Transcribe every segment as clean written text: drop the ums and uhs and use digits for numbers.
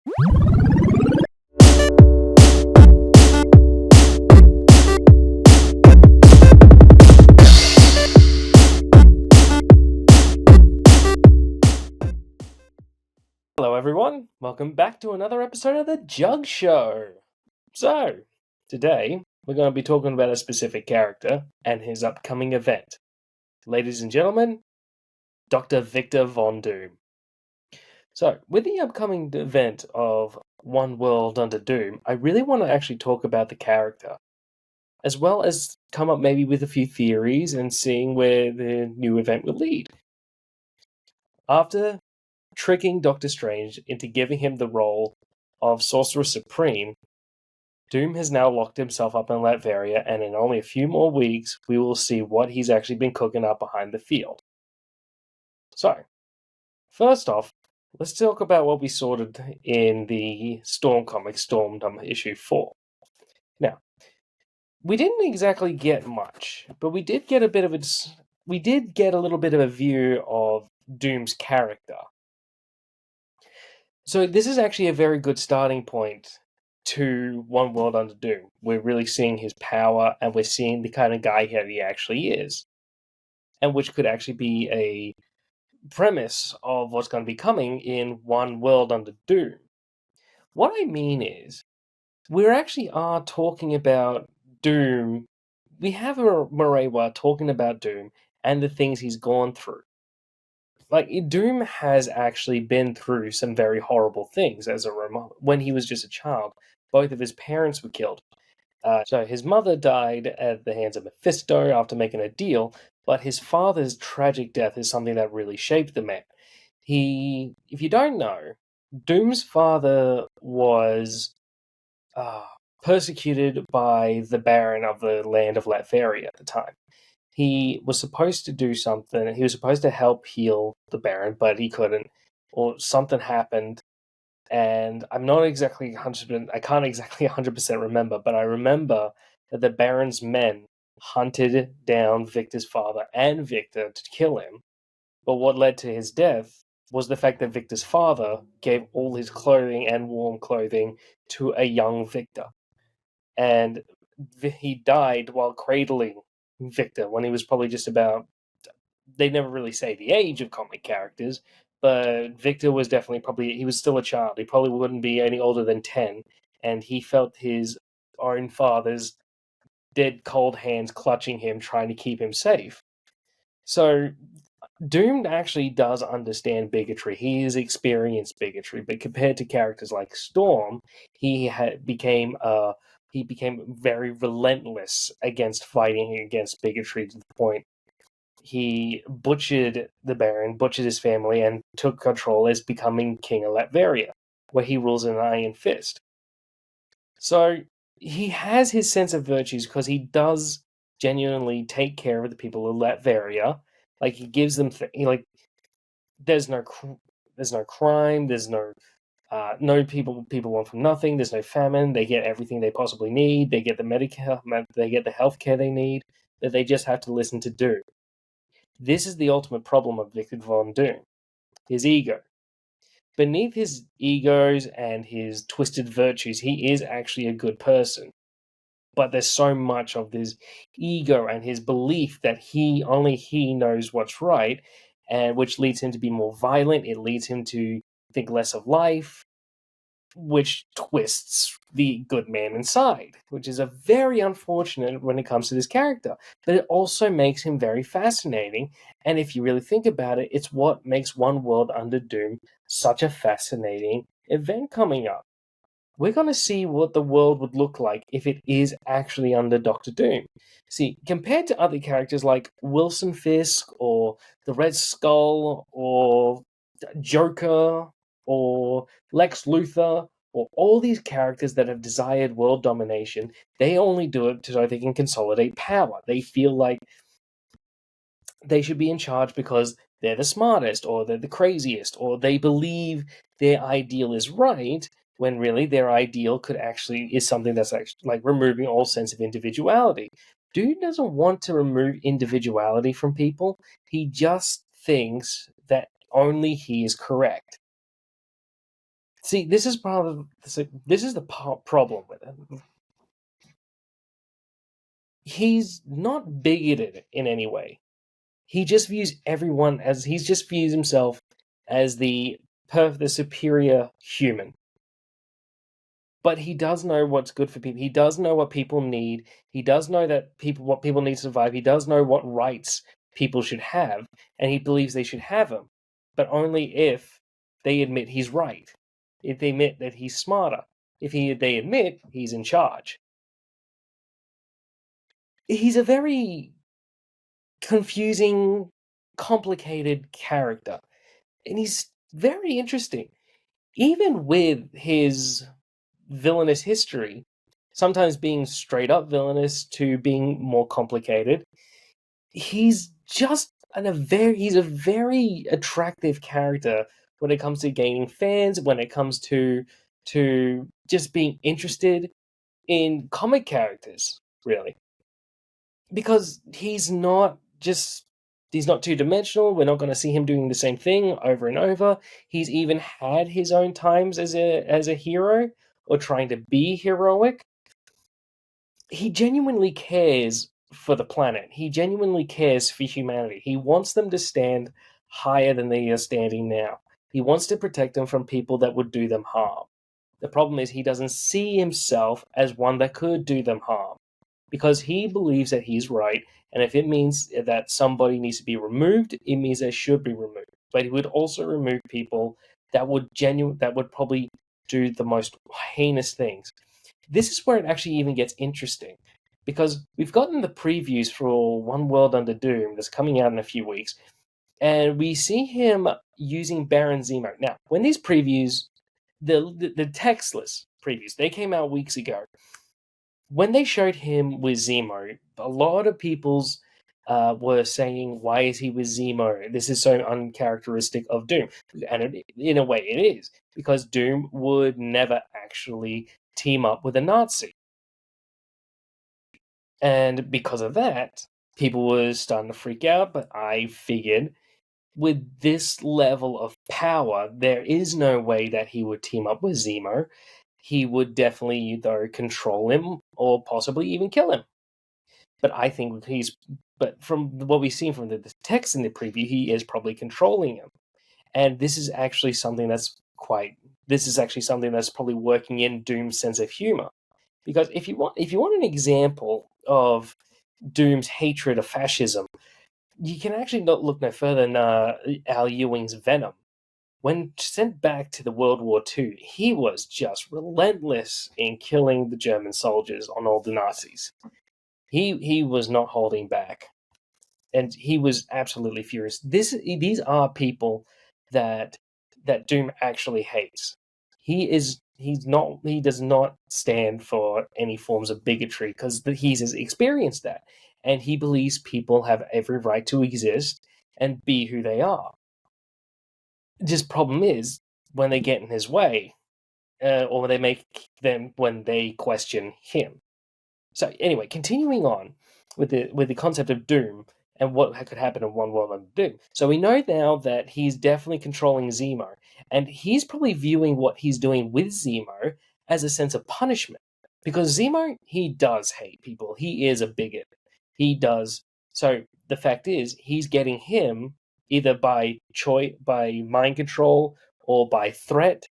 Hello, everyone. Welcome back to another episode of The Jug Show. So, today we're going to be talking about a specific character and his upcoming event. Ladies and gentlemen, Dr. Victor Von Doom. So, with the upcoming event of One World Under Doom, I really want to actually talk about the character, as well as come up maybe with a few theories and seeing where the new event will lead. After tricking Doctor Strange into giving him the role of Sorcerer Supreme, Doom has now locked himself up in Latveria, and in only a few more weeks, we will see what he's actually been cooking up behind the field. So, first off, let's talk about what we sorted in the Storm comic, Storm number issue 4. Now, we didn't exactly get much, but we did get a little bit of a view of Doom's character. So this is actually a very good starting point to One World Under Doom. We're really seeing his power, and we're seeing the kind of guy that he actually is, and which could actually be a premise of what's going to be coming in One World Under Doom. What I mean is, we actually are talking about Doom. We have Morewa talking about Doom and the things he's gone through. Like, Doom has actually been through some very horrible things as a when he was just a child. Both of his parents were killed. So his mother died at the hands of Mephisto after making a deal, but his father's tragic death is something that really shaped the man. If you don't know, Doom's father was persecuted by the Baron of the land of Latveria at the time. He was supposed to do something. He was supposed to help heal the Baron, but he couldn't, or something happened. And I'm not exactly 100%, I can't exactly 100% remember, but I remember that the Baron's men hunted down Victor's father and Victor to kill him. But what led to his death was the fact that Victor's father gave all his clothing and warm clothing to a young Victor. And he died while cradling Victor when he was probably just about. They never really say the age of comic characters, but Victor was definitely he was still a child. He probably wouldn't be any older than 10, and he felt his own father's dead cold hands clutching him, trying to keep him safe. So Doom actually does understand bigotry. He has experienced bigotry, but compared to characters like Storm, he became very relentless against fighting against bigotry to the point he butchered the Baron, butchered his family, and took control as becoming King of Latveria, where he rules an iron fist. So he has his sense of virtues because he does genuinely take care of the people of Latveria. Like, he gives them there's no crime, there's no people want from nothing, there's no famine, they get everything they possibly need, they get the Medicare, they get the healthcare they need, that they just have to listen to Doom. This is the ultimate problem of Victor Von Doom, his ego. Beneath his egos and his twisted virtues, he is actually a good person. But there's so much of this ego and his belief that only he knows what's right, and which leads him to be more violent. It leads him to think less of life, which twists the good man inside, which is a very unfortunate when it comes to this character. But it also makes him very fascinating, and if you really think about it, it's what makes One World Under Doom such a fascinating event coming up. We're going to see what the world would look like if it is actually under Doctor Doom. See, compared to other characters like Wilson Fisk, or the Red Skull, or Joker, or Lex Luthor, or all these characters that have desired world domination, they only do it so they can consolidate power. They feel like they should be in charge because they're the smartest, or they're the craziest, or they believe their ideal is right, when really their ideal is something that's actually like removing all sense of individuality. Dude doesn't want to remove individuality from people. He just thinks that only he is correct. See, this is part of this is the problem with it. He's not bigoted in any way. He just views everyone as he just views himself as the superior human. But he does know what's good for people. He does know what people need. He does know what people need to survive. He does know what rights people should have, and he believes they should have them, but only if they admit he's right. If they admit that he's smarter. If they admit he's in charge. He's a very confusing, complicated character, and he's very interesting. Even with his villainous history, sometimes being straight up villainous to being more complicated, he's just he's a very attractive character when it comes to gaining fans, when it comes to just being interested in comic characters, really. Because he's not two-dimensional. We're not going to see him doing the same thing over and over. He's even had his own times as a hero or trying to be heroic. He genuinely cares for the planet. He genuinely cares for humanity. He wants them to stand higher than they are standing now. He wants to protect them from people that would do them harm. The problem is he doesn't see himself as one that could do them harm because he believes that he's right, and if it means that somebody needs to be removed, it means they should be removed. But he would also remove people that would probably do the most heinous things. This is where it actually even gets interesting, because we've gotten the previews for One World Under Doom that's coming out in a few weeks, and we see him using Baron Zemo. Now, when these previews, the textless previews, they came out weeks ago. When they showed him with Zemo, a lot of people's were saying, "Why is he with Zemo? This is so uncharacteristic of Doom." And in a way, it is, because Doom would never actually team up with a Nazi, and because of that, people were starting to freak out. But I figured, with this level of power, there is no way that he would team up with Zemo. He would definitely either control him or possibly even kill him. But I think but from what we've seen from the text in the preview, he is probably controlling him. And this is actually something that's probably working in Doom's sense of humor. Because if you want an example of Doom's hatred of fascism, you can actually not look no further than Al Ewing's Venom. When sent back to the World War II, he was just relentless in killing the German soldiers on all the Nazis. He was not holding back, and he was absolutely furious. These are people that Doom actually hates. He does not stand for any forms of bigotry because he's experienced that, and he believes people have every right to exist and be who they are. Just problem is when they get in his way, or when they question him. So anyway, continuing on with the concept of Doom and what could happen in One World Under Doom. So we know now that he's definitely controlling Zemo, and he's probably viewing what he's doing with Zemo as a sense of punishment. Because Zemo, he does hate people. He is a bigot. He does. So the fact is, he's getting him either by mind control, or by threat,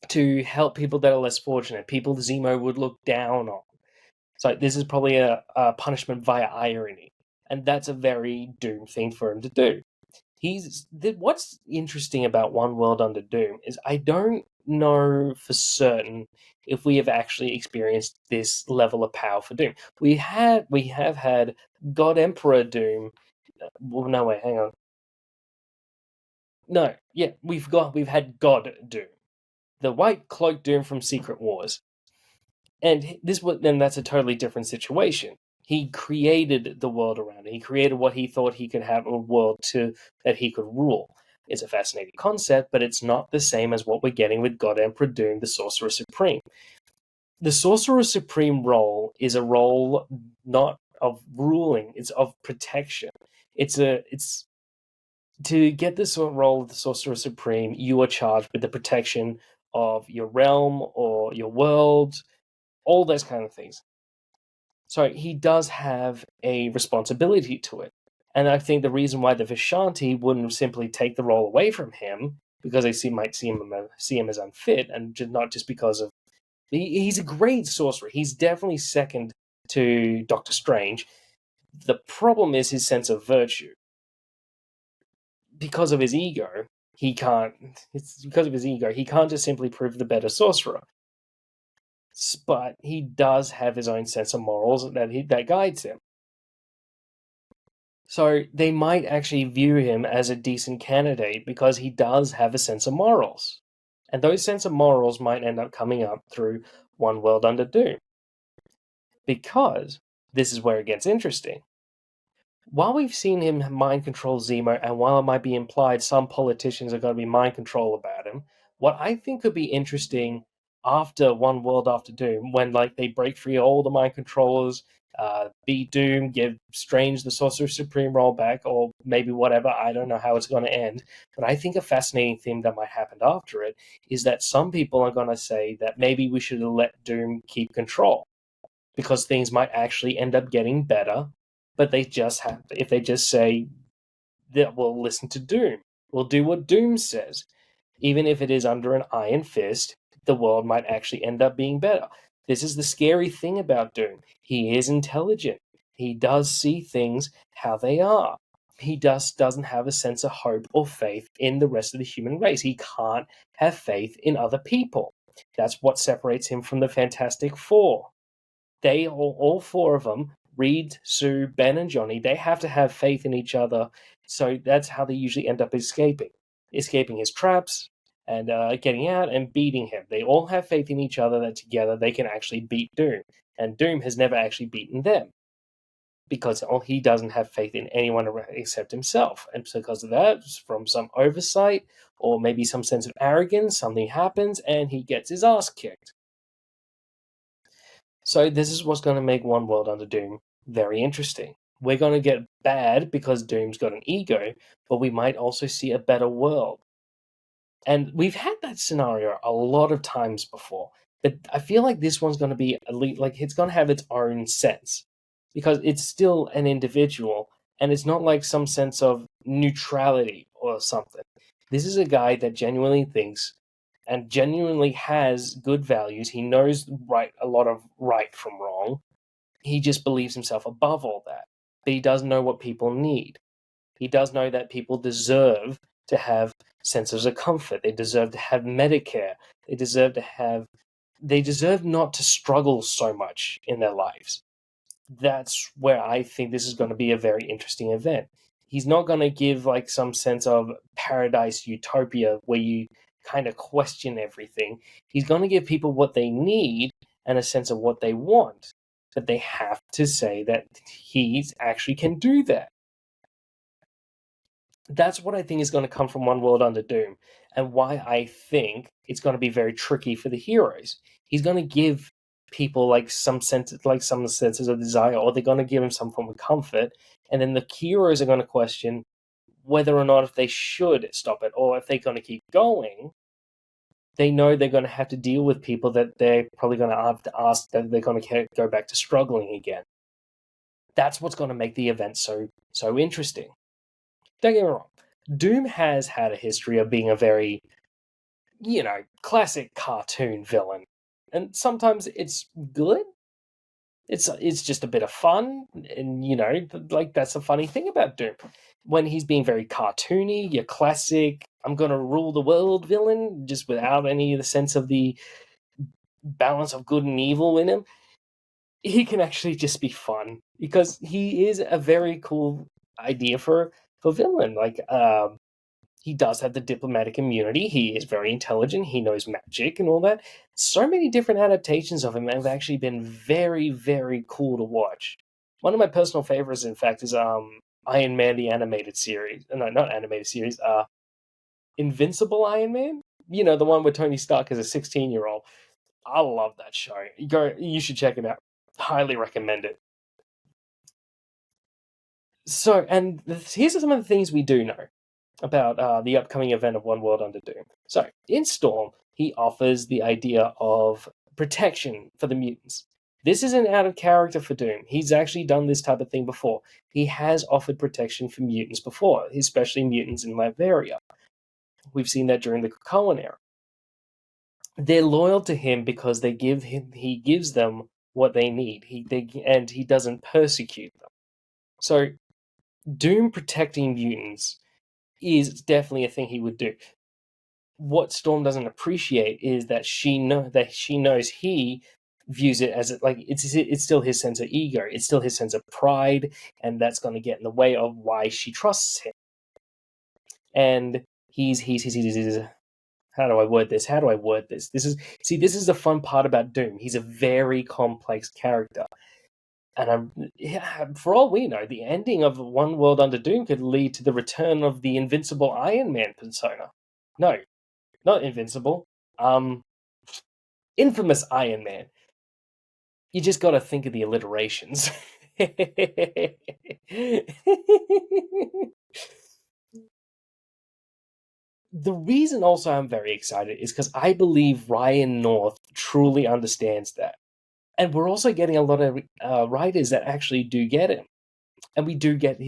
to help people that are less fortunate, people Zemo would look down on. So this is probably a punishment via irony, and that's a very Doom thing for him to do. What's interesting about One World Under Doom is I don't know for certain if we have actually experienced this level of power for Doom. We have had God Emperor Doom. Well, no, wait, hang on. No, yeah, we've had God Doom, the White Cloak Doom from Secret Wars. And that's a totally different situation. He created the world around it. He created what he thought he could have a world that he could rule. It's a fascinating concept, but it's not the same as what we're getting with God Emperor Doom, the Sorcerer Supreme. The Sorcerer Supreme role is a role not of ruling; it's of protection. It's To get this sort of role of the Sorcerer Supreme, you are charged with the protection of your realm or your world, all those kind of things. So he does have a responsibility to it. And I think the reason why the Vishanti wouldn't simply take the role away from him, because might see him as unfit, and not just because of he's a great sorcerer. He's definitely second to Doctor Strange. The problem is his sense of virtue. Because of his ego, he can't. It's because of his ego. He can't just simply prove the better sorcerer. But he does have his own sense of morals that guides him. So they might actually view him as a decent candidate because he does have a sense of morals. And those sense of morals might end up coming up through One World Under Doom. Because this is where it gets interesting. While we've seen him mind control Zemo, and while it might be implied some politicians are going to be mind control about him, what I think could be interesting after One World After Doom, when like they break free all the mind controllers, beat Doom, give Strange the Sorcerer Supreme role back, or maybe whatever. I don't know how it's going to end, but I think a fascinating thing that might happen after it is that some people are going to say that maybe we should let Doom keep control because things might actually end up getting better. But they just have, if they just say that we'll listen to Doom, we'll do what Doom says, even if it is under an iron fist, the world might actually end up being better. This is the scary thing about Doom. He is intelligent. He does see things how they are. He doesn't have a sense of hope or faith in the rest of the human race. He can't have faith in other people. That's what separates him from the Fantastic Four. They all four of them, Reed, Sue, Ben, and Johnny, they have to have faith in each other. So that's how they usually end up escaping his traps and getting out and beating him. They all have faith in each other that together they can actually beat Doom. And Doom has never actually beaten them because he doesn't have faith in anyone except himself. And because of that, from some oversight or maybe some sense of arrogance, something happens and he gets his ass kicked. So this is what's going to make One World Under Doom very interesting. We're going to get bad because Doom's got an ego, but we might also see a better world. And we've had that scenario a lot of times before, but I feel like this one's going to be like it's going to have its own sense because it's still an individual and it's not like some sense of neutrality or something. This is a guy that genuinely thinks and genuinely has good values. He knows a lot of right from wrong. He just believes himself above all that. But he does know what people need. He does know that people deserve to have senses of comfort. They deserve to have Medicare. They deserve not to struggle so much in their lives. That's where I think this is going to be a very interesting event. He's not going to give like some sense of paradise utopia where you kind of question everything. He's going to give people what they need and a sense of what they want. But they have to say that he actually can do that. That's what I think is going to come from One World Under Doom, and why I think it's going to be very tricky for the heroes. He's going to give people like some senses of desire, or they're going to give him some form of comfort, and then the heroes are going to question whether or not if they should stop it, or if they're going to keep going. They know they're going to have to deal with people that they're probably going to have to ask that they're going to go back to struggling again. That's what's going to make the event so interesting. Don't get me wrong. Doom has had a history of being a very, classic cartoon villain. And sometimes it's good. It's just a bit of fun. And, that's the funny thing about Doom. When he's being very cartoony, your classic, I'm going to rule the world villain, just without any of the sense of the balance of good and evil in him, he can actually just be fun. Because he is a very cool idea for villain. He does have the diplomatic immunity. He is very intelligent. He knows magic and all that. So many different adaptations of him have actually been very, very cool to watch. One of my personal favorites, in fact, is Iron Man the animated series. No, not animated series. Invincible Iron Man. The one where Tony Stark is a 16-year-old. I love that show. You should check it out. Highly recommend it. So, and here's some of the things we do know. about the upcoming event of One World Under Doom. So, in Storm, he offers the idea of protection for the mutants. This isn't out of character for Doom. He's actually done this type of thing before. He has offered protection for mutants before, especially mutants in Latveria. We've seen that during the Krakoan era. They're loyal to him because he gives them what they need. And he doesn't persecute them. So Doom protecting mutants is definitely a thing he would do. What Storm doesn't appreciate is that she knows he views it as it's still his sense of ego, it's still his sense of pride, and that's going to get in the way of why she trusts him. And he's how do I word this? This is the fun part about Doom. He's a very complex character. And for all we know, the ending of One World Under Doom could lead to the return of the invincible Iron Man persona. No, not invincible. Infamous Iron Man. You just got to think of the alliterations. The reason also I'm very excited is because I believe Ryan North truly understands that. And we're also getting a lot of writers that actually do get him. And we do get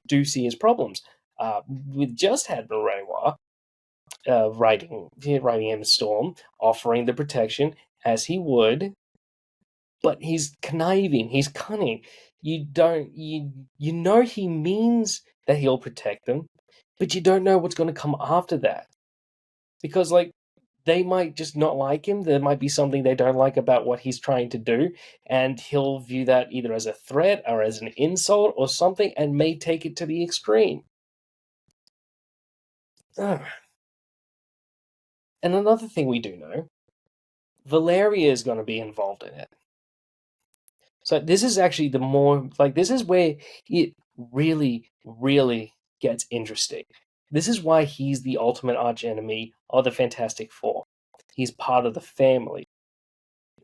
do see his problems. We've just had Renoir writing him Storm, offering the protection as he would, but he's conniving, he's cunning. You know he means that he'll protect them, but you don't know what's going to come after that. Because, they might just not like him. There might be something they don't like about what he's trying to do, and he'll view that either as a threat or as an insult or something, and may take it to the extreme. Ugh. And another thing we do know, Valeria is going to be involved in it. So this is actually this is where it really, really gets interesting. This is why he's the ultimate archenemy of the Fantastic Four. He's part of the family.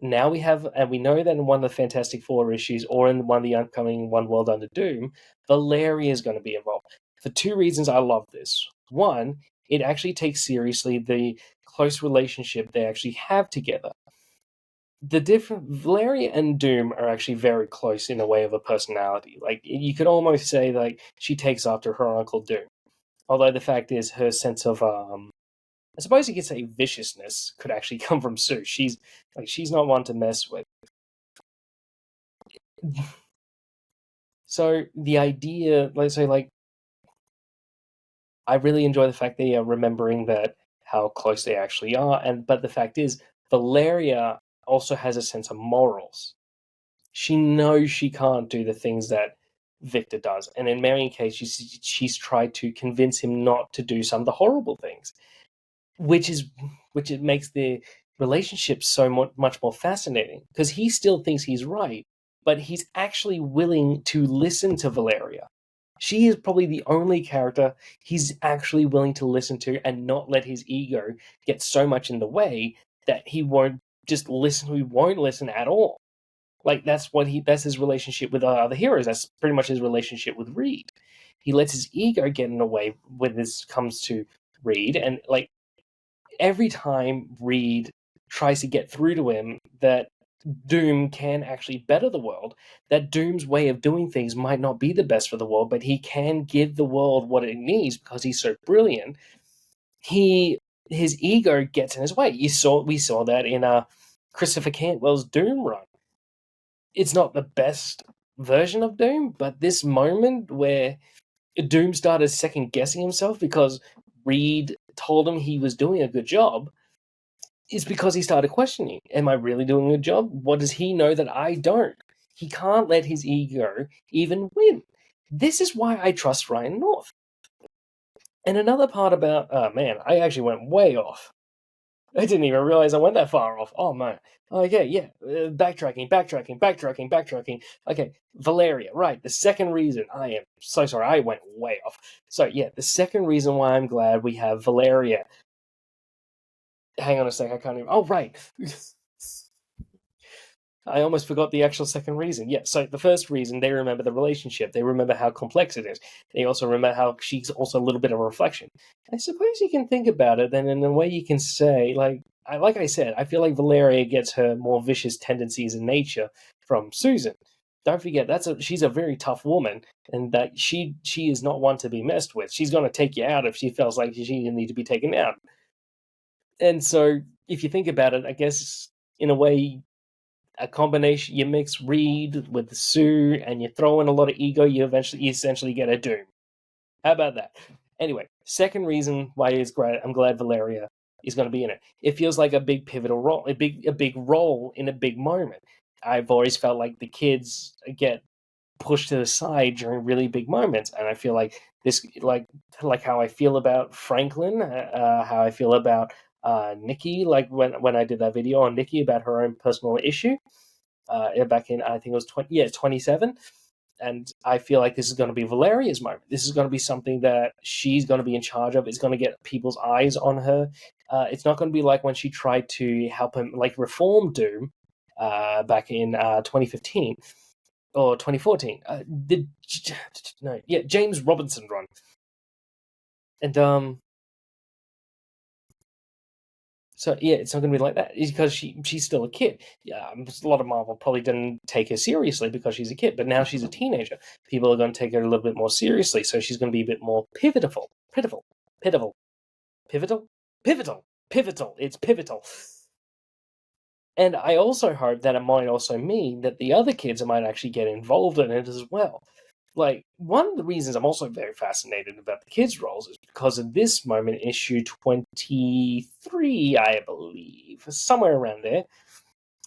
Now we know that in one of the Fantastic Four issues, or in one of the upcoming One World Under Doom, Valeria is going to be involved. For two reasons I love this. One, it actually takes seriously the close relationship they actually have together. Valeria and Doom are actually very close in a way of a personality. You could almost say she takes after her Uncle Doom. Although the fact is her sense of I suppose you could say viciousness could actually come from Sue. She's not one to mess with. So the idea, I really enjoy the fact they are remembering that how close they actually are, but the fact is, Valeria also has a sense of morals. She knows she can't do the things that Victor does, and in Marion's case, she's tried to convince him not to do some of the horrible things, which it makes the relationship so much more fascinating because he still thinks he's right, but he's actually willing to listen to Valeria. She is probably the only character he's actually willing to listen to and not let his ego get so much in the way that he won't just listen. He won't listen at all. That's his relationship with other heroes. That's pretty much his relationship with Reed. He lets his ego get in the way when this comes to Reed, and every time Reed tries to get through to him that Doom can actually better the world, that Doom's way of doing things might not be the best for the world, but he can give the world what it needs because he's so brilliant. His ego gets in his way. We saw that in Christopher Cantwell's Doom run. It's not the best version of Doom, but this moment where Doom started second guessing himself because Reed told him he was doing a good job is because he started questioning, am I really doing a good job? What does he know that I don't? He can't let his ego even win. This is why I trust Ryan North. And another part about, oh man, I actually went way off. I didn't even realize I went that far off. Oh man. Okay, yeah. Backtracking. Okay, Valeria, right. The second reason, I am so sorry, I went way off. So yeah, the second reason why I'm glad we have Valeria. Hang on a sec, I can't even. Oh, right. I almost forgot the actual second reason. Yeah, so the first reason, they remember the relationship. They remember how complex it is. They also remember how she's also a little bit of a reflection. I suppose you can think about it, then in a way you can say, like I said, I feel like Valeria gets her more vicious tendencies in nature from Susan. Don't forget, she's a very tough woman, and that she is not one to be messed with. She's going to take you out if she feels like she need to be taken out. And so, if you think about it, I guess in a way, a combination, you mix Reed with Sue and you throw in a lot of ego, you essentially get a Doom. How about that? Anyway, second reason why it's great, I'm glad Valeria is going to be in it. It feels like a big pivotal role, a big role in a big moment. I've always felt like the kids get pushed to the side during really big moments, and I feel like this, like how I feel about Franklin, how I feel about Nikki, like when I did that video on Nikki about her own personal issue back in, I think it was 27. And I feel like this is going to be Valeria's moment. This is going to be something that she's going to be in charge of. It's going to get people's eyes on her. It's not going to be like when she tried to help him, like reform Doom back in 2015 or 2014. James Robinson run. And so yeah, it's not going to be like that. It's because she's still a kid. Yeah, a lot of Marvel probably didn't take her seriously because she's a kid, but now she's a teenager. People are going to take her a little bit more seriously, so she's going to be a bit more pivotal. It's pivotal. And I also hope that it might also mean that the other kids might actually get involved in it as well. Like, one of the reasons I'm also very fascinated about the kids' roles is because of this moment, issue 23, I believe, somewhere around there,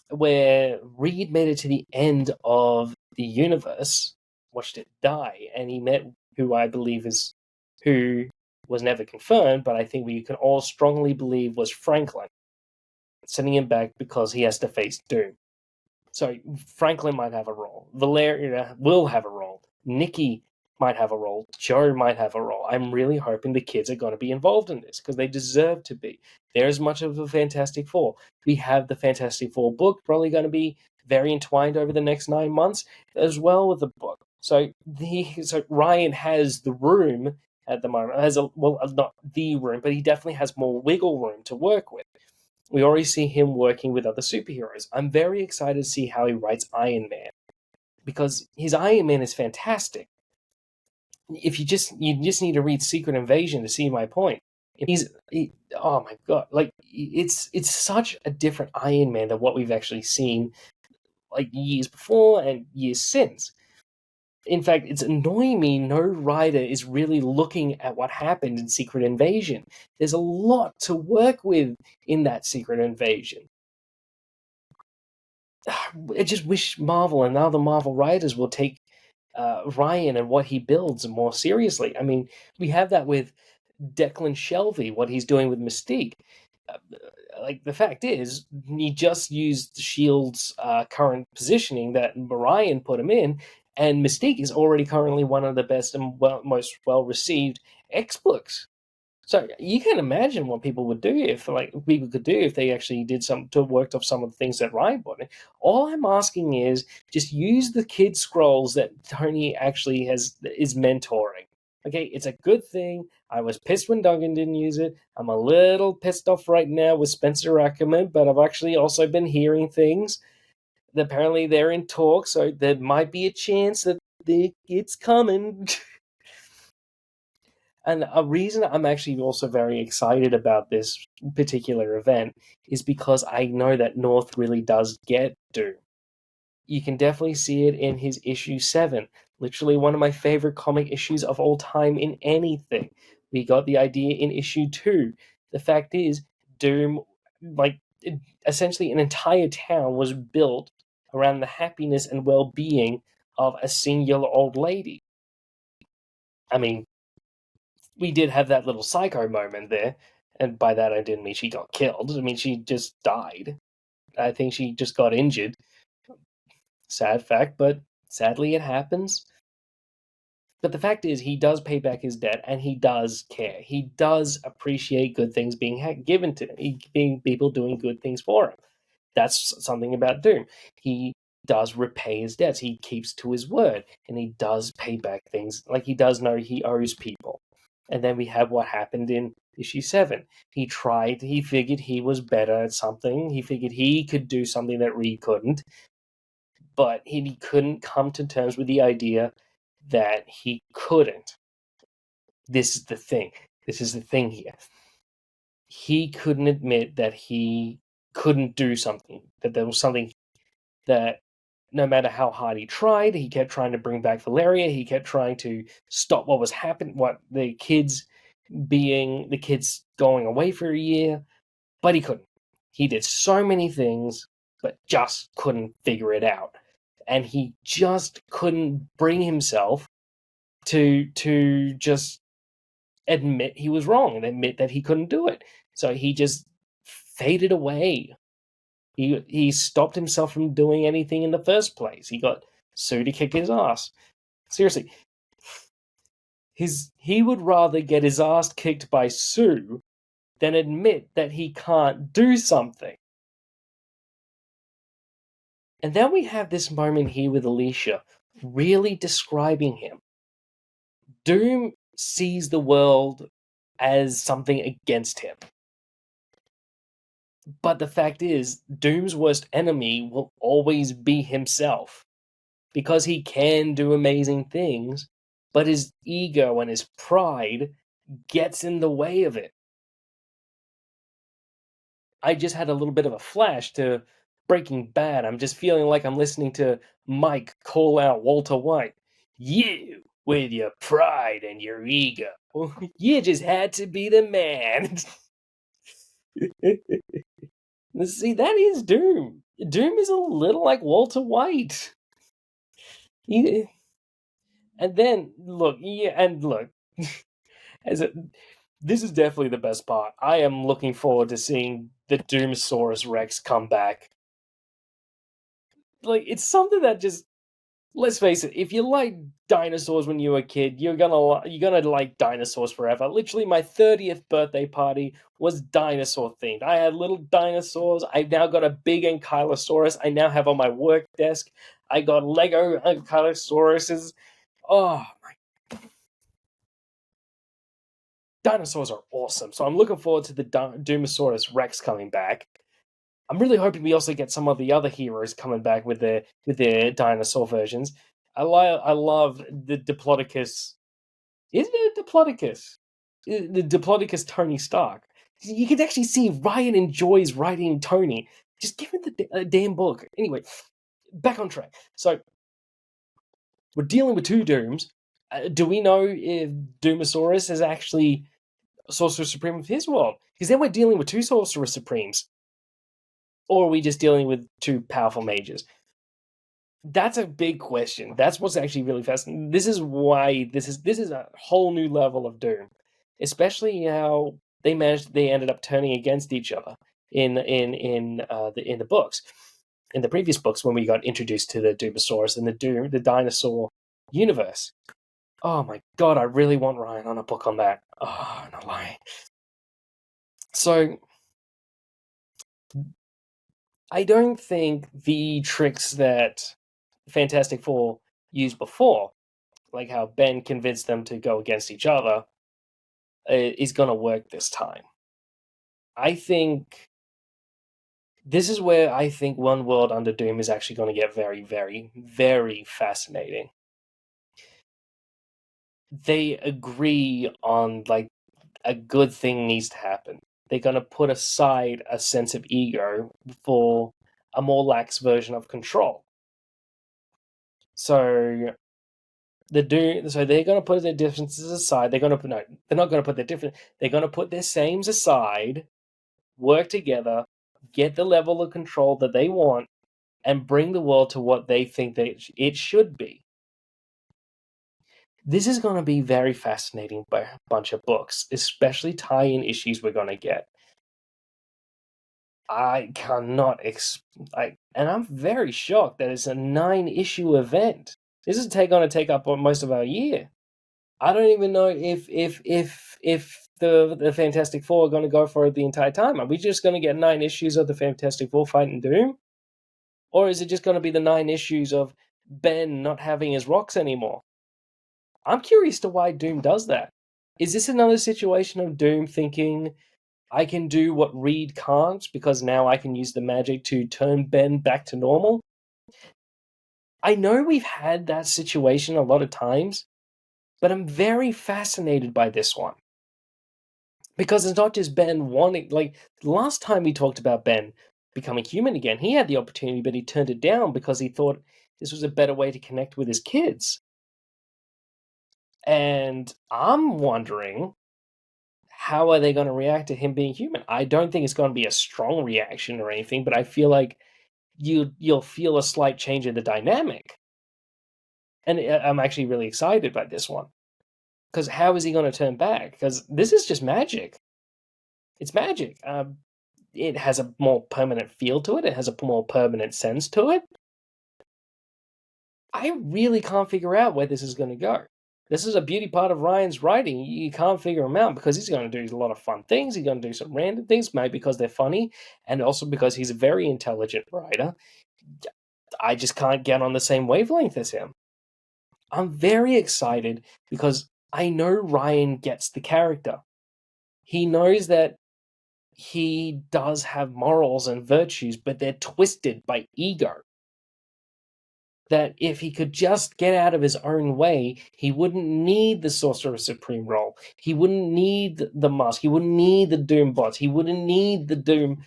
where Reed made it to the end of the universe, watched it die, and he met who I believe who was never confirmed, but I think we can all strongly believe was Franklin, sending him back because he has to face Doom. So Franklin might have a role. Valeria will have a role. Nikki might have a role. Joe might have a role. I'm really hoping the kids are going to be involved in this because they deserve to be. They're as much of a Fantastic Four. We have the Fantastic Four book probably going to be very entwined over the next 9 months as well with the book. So Ryan has the room at the moment. Not the room, but he definitely has more wiggle room to work with. We already see him working with other superheroes. I'm very excited to see how he writes Iron Man, because his Iron Man is fantastic. If you just need to read Secret Invasion to see my point. Oh my god, like it's such a different Iron Man than what we've actually seen like years before and years since. In fact, it's annoying me no writer is really looking at what happened in Secret Invasion. There's a lot to work with in that Secret Invasion. I just wish Marvel and other Marvel writers will take Ryan and what he builds more seriously. I mean, we have that with Declan Shelby, what he's doing with Mystique. Like, the fact is, he just used Shield's current positioning that Ryan put him in, and Mystique is already currently one of the best and most well-received X-books. So you can imagine what people would do if they actually worked off some of the things that Ryan put in. All I'm asking is just use the kid scrolls that Tony actually is mentoring. Okay, it's a good thing. I was pissed when Duggan didn't use it. I'm a little pissed off right now with Spencer Ackerman, but I've actually also been hearing things. Apparently they're in talk, so there might be a chance that it's coming. And a reason I'm actually also very excited about this particular event is because I know that North really does get Doom. You can definitely see it in his issue 7, literally one of my favorite comic issues of all time in anything. We got the idea in issue 2. The fact is, Doom, essentially an entire town was built around the happiness and well-being of a singular old lady. I mean, we did have that little psycho moment there, and by that I didn't mean she got killed. I mean, she just died. I think she just got injured. Sad fact, but sadly it happens. But the fact is, he does pay back his debt, and he does care. He does appreciate good things being given to him, being people doing good things for him. That's something about Doom. He does repay his debts. He keeps to his word, and he does pay back things. Like, he does know he owes people. And then we have what happened in issue 7. He figured he was better at something. He figured he could do something that Reed couldn't, but he couldn't come to terms with the idea that he couldn't. This is the thing. This is the thing here. He couldn't admit that he couldn't do something, that there was something that no matter how hard he tried, he kept trying to bring back Valeria, he kept trying to stop what was happening, what the kids going away for a year, but he couldn't. He did so many things, but just couldn't figure it out. And he just couldn't bring himself to just admit he was wrong and admit that he couldn't do it. So he just faded away. He stopped himself from doing anything in the first place. He got Sue to kick his ass. Seriously. He would rather get his ass kicked by Sue than admit that he can't do something. And then we have this moment here with Alicia really describing him. Doom sees the world as something against him. But the fact is, Doom's worst enemy will always be himself. Because he can do amazing things, but his ego and his pride gets in the way of it. I just had a little bit of a flash to Breaking Bad. I'm just feeling like I'm listening to Mike call out Walter White. You, with your pride and your ego, you just had to be the man. See, that is Doom. Doom is a little like Walter White. And then, look, this is definitely the best part. I am looking forward to seeing the Doomosaurus Rex come back. Like, it's something that just, let's face it, if you like dinosaurs when you were a kid, you're gonna like dinosaurs forever. Literally, my 30th birthday party was dinosaur themed. I had little dinosaurs. I've now got a big Ankylosaurus. I now have on my work desk. I got Lego Ankylosauruses. Oh my! Dinosaurs are awesome. So I'm looking forward to the Doomosaurus Rex coming back. I'm really hoping we also get some of the other heroes coming back with their dinosaur versions. I love the Diplodocus. Isn't it a Diplodocus? The Diplodocus Tony Stark. You can actually see Ryan enjoys writing Tony. Just give him the damn book. Anyway, back on track. So we're dealing with two Dooms. Do we know if Doomosaurus is actually Sorcerer Supreme of his world? Because then we're dealing with two Sorcerer Supremes. Or are we just dealing with two powerful mages? That's a big question. That's what's actually really fascinating. This is why this is a whole new level of Doom, especially how they ended up turning against each other in the books, in the previous books when we got introduced to the Doomosaurus and the dinosaur universe. Oh my god, I really want Ryan on a book on that. Oh, not lying. So I don't think the tricks that Fantastic Four used before, like how Ben convinced them to go against each other, is going to work this time. I think this is where I think One World Under Doom is actually going to get very, very, very fascinating. They agree on, like, a good thing needs to happen. They're going to put aside a sense of ego for a more lax version of control. So they're going to put their differences aside. They're not going to put their different. They're going to put their sames aside, work together, get the level of control that they want, and bring the world to what they think that it should be. This is going to be very fascinating bunch of books, especially tie-in issues we're going to get. I cannot and I'm very shocked that it's a 9-issue event. This is going to take up most of our year. I don't even know if the Fantastic Four are going to go for it the entire time? Are we just going to get 9 issues of the Fantastic Four fighting Doom? Or is it just going to be the 9 issues of Ben not having his rocks anymore? I'm curious to why Doom does that. Is this another situation of Doom thinking, I can do what Reed can't because now I can use the magic to turn Ben back to normal? I know we've had that situation a lot of times, but I'm very fascinated by this one. Because it's not just Ben wanting, like, last time we talked about Ben becoming human again, he had the opportunity, but he turned it down because he thought this was a better way to connect with his kids. And I'm wondering, how are they going to react to him being human? I don't think it's going to be a strong reaction or anything, but I feel like you'll feel a slight change in the dynamic. And I'm actually really excited by this one. Because how is he going to turn back? Because this is just magic. It's magic. It has a more permanent feel to it. It has a more permanent sense to it. I really can't figure out where this is going to go. This is a beauty part of Ryan's writing. You can't figure him out because he's going to do a lot of fun things. He's going to do some random things, maybe because they're funny, and also because he's a very intelligent writer. I just can't get on the same wavelength as him. I'm very excited because I know Ryan gets the character. He knows that he does have morals and virtues, but they're twisted by ego. That if he could just get out of his own way, he wouldn't need the Sorcerer Supreme role. He wouldn't need the Mask. He wouldn't need the Doom bots. He wouldn't need the Doom,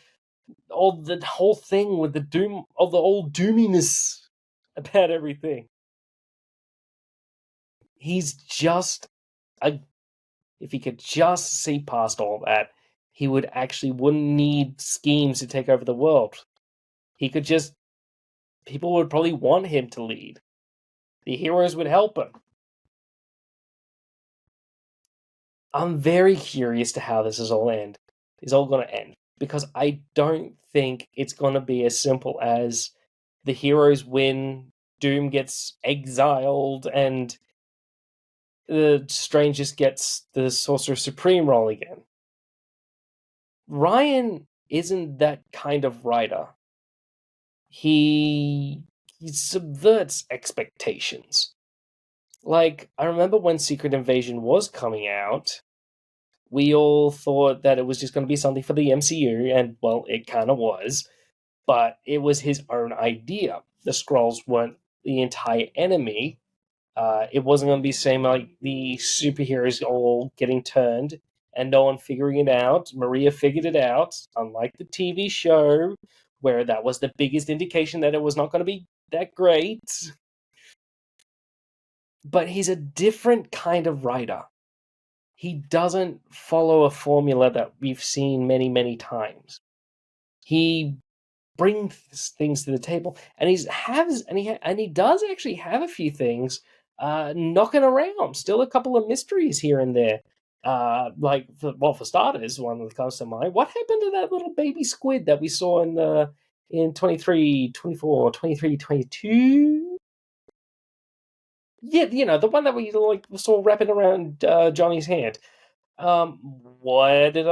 all the whole thing with the Doom, all the old doominess about everything. He's just if he could just see past all that, he would actually wouldn't need schemes to take over the world. He could just, people would probably want him to lead. The heroes would help him. I'm very curious to how this is all going to end, because I don't think it's going to be as simple as the heroes win, Doom gets exiled, and the Strange just gets the Sorcerer Supreme role again. Ryan isn't that kind of writer. He subverts expectations. Like, I remember when Secret Invasion was coming out, we all thought that it was just going to be something for the MCU, and, well, it kind of was, but it was his own idea. The Skrulls weren't the entire enemy. It wasn't going to be the same like the superheroes all getting turned and no one figuring it out. Maria figured it out, unlike the TV show, where that was the biggest indication that it was not going to be that great. But he's a different kind of writer. He doesn't follow a formula that we've seen many, many times. He brings things to the table, and he does actually have a few things knocking around. Still a couple of mysteries here and there. For starters, one that comes to mind. What happened to that little baby squid that we saw in 23, 24, 23, 22? Yeah, the one that we saw wrapping around Johnny's hand. Where did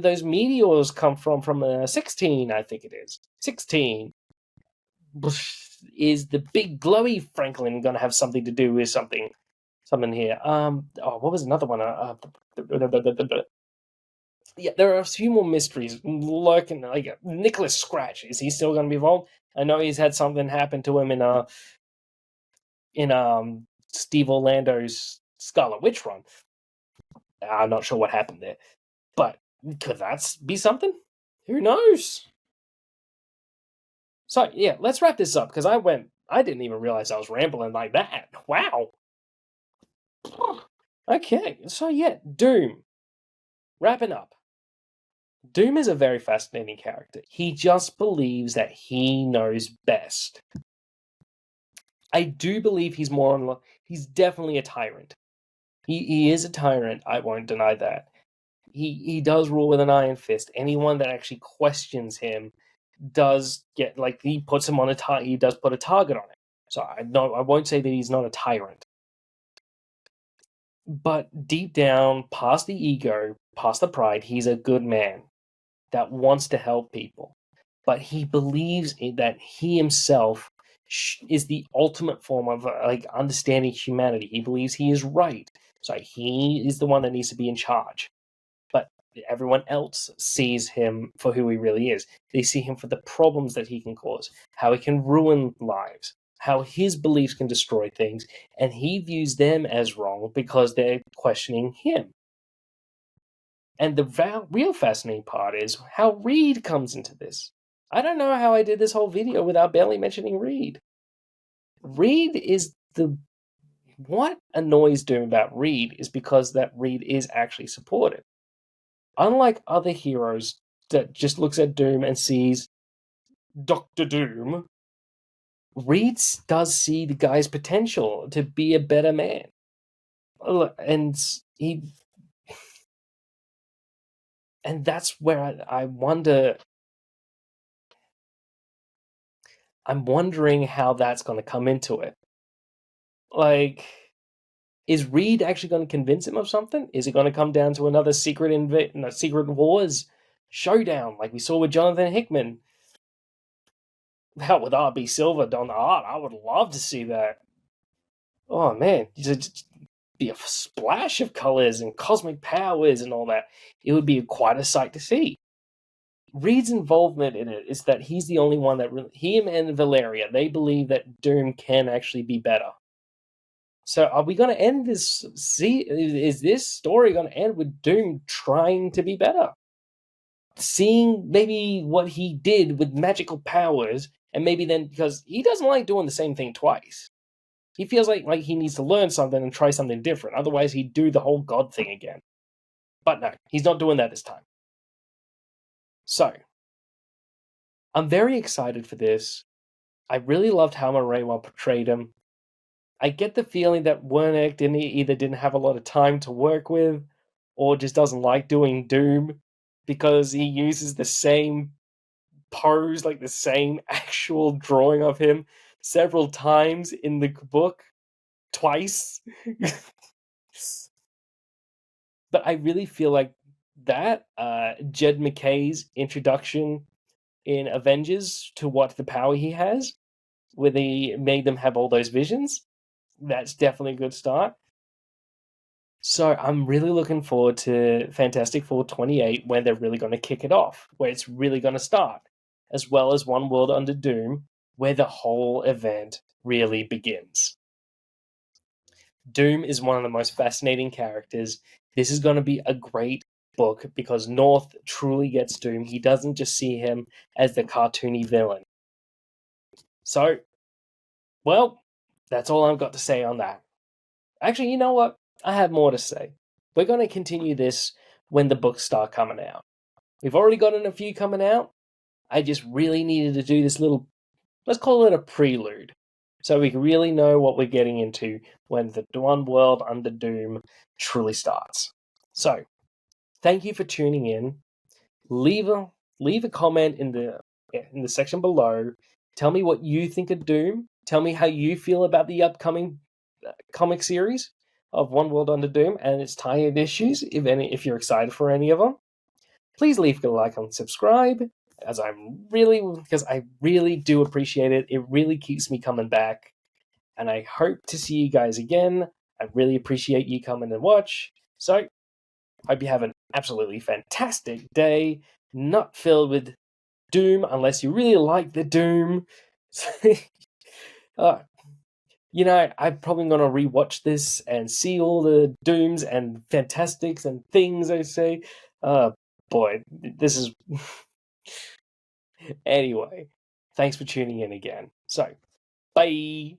those meteors come from? From 16, I think it is. 16. Is the big glowy Franklin going to have something to do with something here? What was another one? Yeah, there are a few more mysteries lurking. Like Nicholas Scratch, is he still going to be involved? I know he's had something happen to him in Steve Orlando's Scarlet Witch run. I'm not sure what happened there, but could that be something? Who knows? So yeah, let's wrap this up because I didn't even realize I was rambling like that. Wow. Okay, so yeah, Doom. Wrapping up. Doom is a very fascinating character. He just believes that he knows best. I do believe he's he's definitely a tyrant. He is a tyrant, I won't deny that. He does rule with an iron fist. Anyone that actually questions him does get, he puts him on he does put a target on it. So I won't say that he's not a tyrant. But deep down, past the ego, past the pride, he's a good man that wants to help people. But he believes that he himself is the ultimate form of understanding humanity. He believes he is right. So he is the one that needs to be in charge. But everyone else sees him for who he really is. They see him for the problems that he can cause, how he can ruin lives, how his beliefs can destroy things, and he views them as wrong because they're questioning him. And the real fascinating part is how Reed comes into this. I don't know how I did this whole video without barely mentioning Reed. Reed is the what annoys Doom about Reed is because that Reed is actually supportive. Unlike other heroes that just looks at Doom and sees Doctor Doom, Reed does see the guy's potential to be a better man. And he and that's where I wonder. I'm wondering how that's going to come into it. Like, is Reed actually going to convince him of something? Is it going to come down to another Secret Wars showdown like we saw with Jonathan Hickman? Hell, with R.B. Silver on the art, I would love to see that. Oh man, just be a splash of colors and cosmic powers and all that. It would be quite a sight to see. Reed's involvement in it is that he's the only one that him and Valeria, they believe that Doom can actually be better. So are we going to end this? Is this story going to end with Doom trying to be better? Seeing maybe what he did with magical powers, and maybe then, because he doesn't like doing the same thing twice. He feels like he needs to learn something and try something different. Otherwise, he'd do the whole God thing again. But no, he's not doing that this time. So, I'm very excited for this. I really loved how Moreira portrayed him. I get the feeling that Wernick didn't have a lot of time to work with, or just doesn't like doing Doom, because he uses the same pose, like the same actual drawing of him, several times in the book, twice. But I really feel like that Jed McKay's introduction in Avengers to what the power he has, where they made them have all those visions, that's definitely a good start. So I'm really looking forward to Fantastic Four 28, where they're really going to kick it off, where it's really going to start, as well as One World Under Doom, where the whole event really begins. Doom is one of the most fascinating characters. This is going to be a great book because North truly gets Doom. He doesn't just see him as the cartoony villain. So, well, that's all I've got to say on that. Actually, you know what? I have more to say. We're going to continue this when the books start coming out. We've already gotten a few coming out. I just really needed to do this little, let's call it a prelude, so we can really know what we're getting into when the One World Under Doom truly starts. So, thank you for tuning in. Leave a comment in the section below. Tell me what you think of Doom. Tell me how you feel about the upcoming comic series of One World Under Doom and its tie-in issues, if you're excited for any of them. Please leave a like and subscribe, because I really do appreciate it. It really keeps me coming back, and I hope to see you guys again. I really appreciate you coming and watch. So, hope you have an absolutely fantastic day, not filled with Doom, unless you really like the Doom. I'm probably going to rewatch this and see all the Dooms and Fantastics and things I say. Boy, this is... Anyway, thanks for tuning in again. So, bye!